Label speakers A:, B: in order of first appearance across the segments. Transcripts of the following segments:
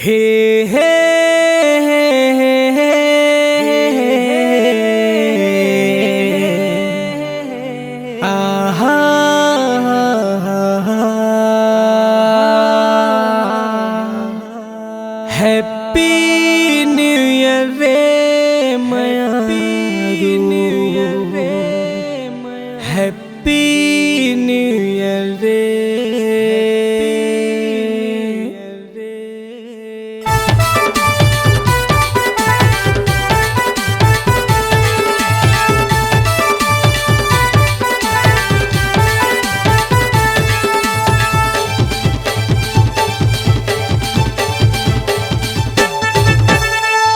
A: हे हे आहा हैप्पी न्यू ईयर रे हैप्पी न्यू ईयर रे।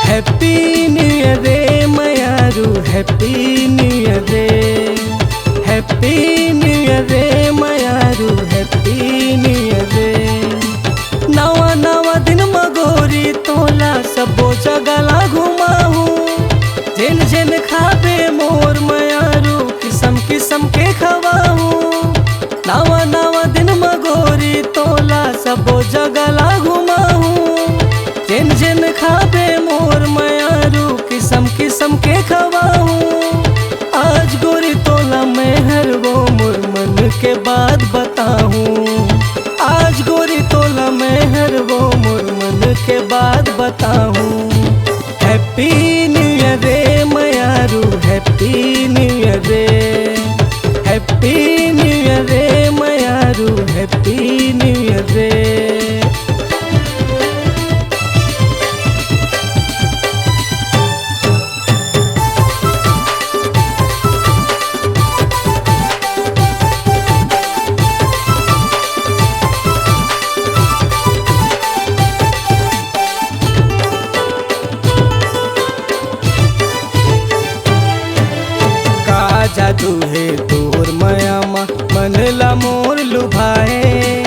A: हैप्पी न्यू ईयर रे मयारू हैप्पी न्यू ईयर रे हैप्पी न्यू ईयर रे मयारू हैप्पी न्यू ईयर रे। नवा नवा दिन मगोरी तोला सबो जगला घुमाहू जेन जेन खाबे मोर मयारू किस्म किस्म के खवाहू। नवा नवा दिन मगोरी तोला सबो जगला घुमाहू जेन जेन खाबे मोर मयारू किस्म किस्म के खवाहू। आज गोरी तोला मैं हर वो मोर मन के बात बताऊं। आज गोरी तोला मैं हर वो मोर मन के बात बताऊं। हैप्पी न्यू ईयर रे मयारू हैप्पी न्यू ईयर रे हैप्पी न्यू ईयर रे मयारू हैप्पी न्यू ईयर रे। जादू है तोर मयामा मन ला मोर लुभाए।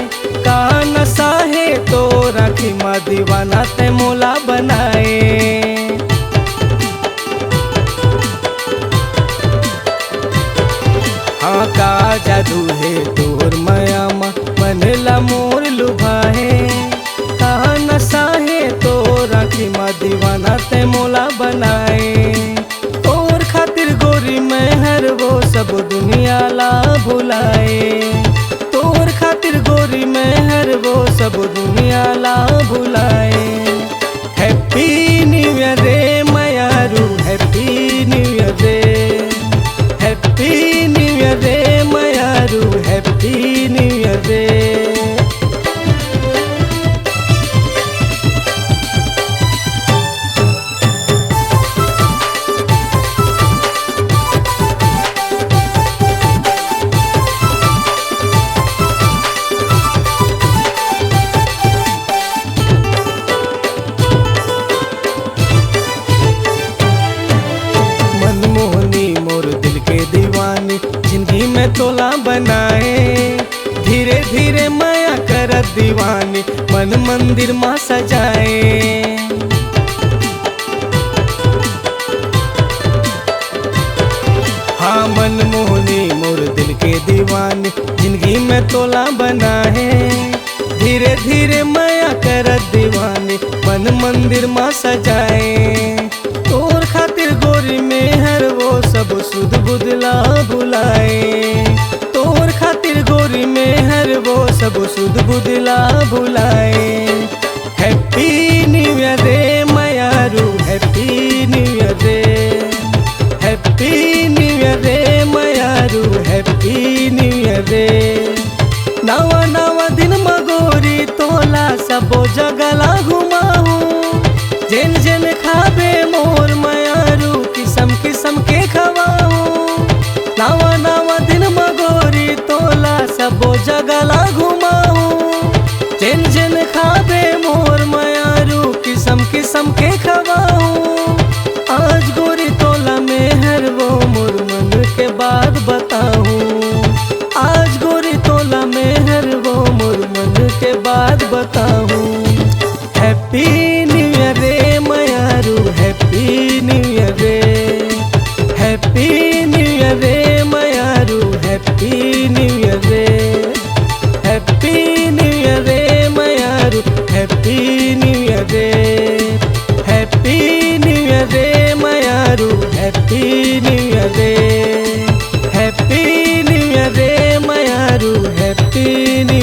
A: का नशा है तो राखी मा दीवाना ते मोला बनाए। हाँ का जादू है तोर मयामा मन ला मोर लुभाए। का नशा है तो राखी मा दीवाना ते मोला बनाए। तोर खातिर गोरी मैं हर वो सब दुनिया ला भुलाए। तोर खातिर गोरी मैं हर वो सब दुनिया ला भुलाए। हैप्पी न्यू ईयर रे मयारू हैप्पी न्यू ईयर रे हैप्पी न्यू ईयर रे मयारू हैप्पी न्यू ईयर रे। जिंदगी में तोला बनाए धीरे धीरे माया कर दीवानी मन मंदिर माँ सजाए। हाँ मन मोहनी मोर दिल के दीवानी जिंदगी में तोला बनाए धीरे धीरे माया कर दीवानी मन मंदिर माँ सजाए। तोर खातिर गोरी में हर वो सब सुध बुदला भुलाए। तोर खातिर गोरी में हर वो सब सुध बुदला भुलाए। हैप्पी न्यू ईयर रे मयारू हैप्पी न्यू ईयर रे हैप्पी न्यू ईयर रे मयारू हैप्पी न्यू ईयर रे। नवा नवा दिन मगोरी तोला सबो जगला घुमाहू जेन जेन खाबे मोर मयारू किस्म किस्म के खवाहू। नवा नवा दिन मगोरी तोला सबो जगला घुमाहू जेन जेन खाबे मोर मयारू किस्म किस्म के खवाहू। आज गोरी तोला में हर वो मोर मन के बात बताऊं। आज गोरी तोला में हर वो मोर मन के बात बताऊं। हैप्पी न्यू ईयर रे मयारू हैप्पी न्यू ईयर रे हैप्पी न्यू ईयर रे मयारू हैप्पी न्यू ईयर रे हैप्पी न्यू ईयर रे मयारू हैप्पी न्यू ईयर रे। हैप्पी न्यू ईयर रे, हैप्पी न्यू ईयर रे मायारू, हैप्पी न्यू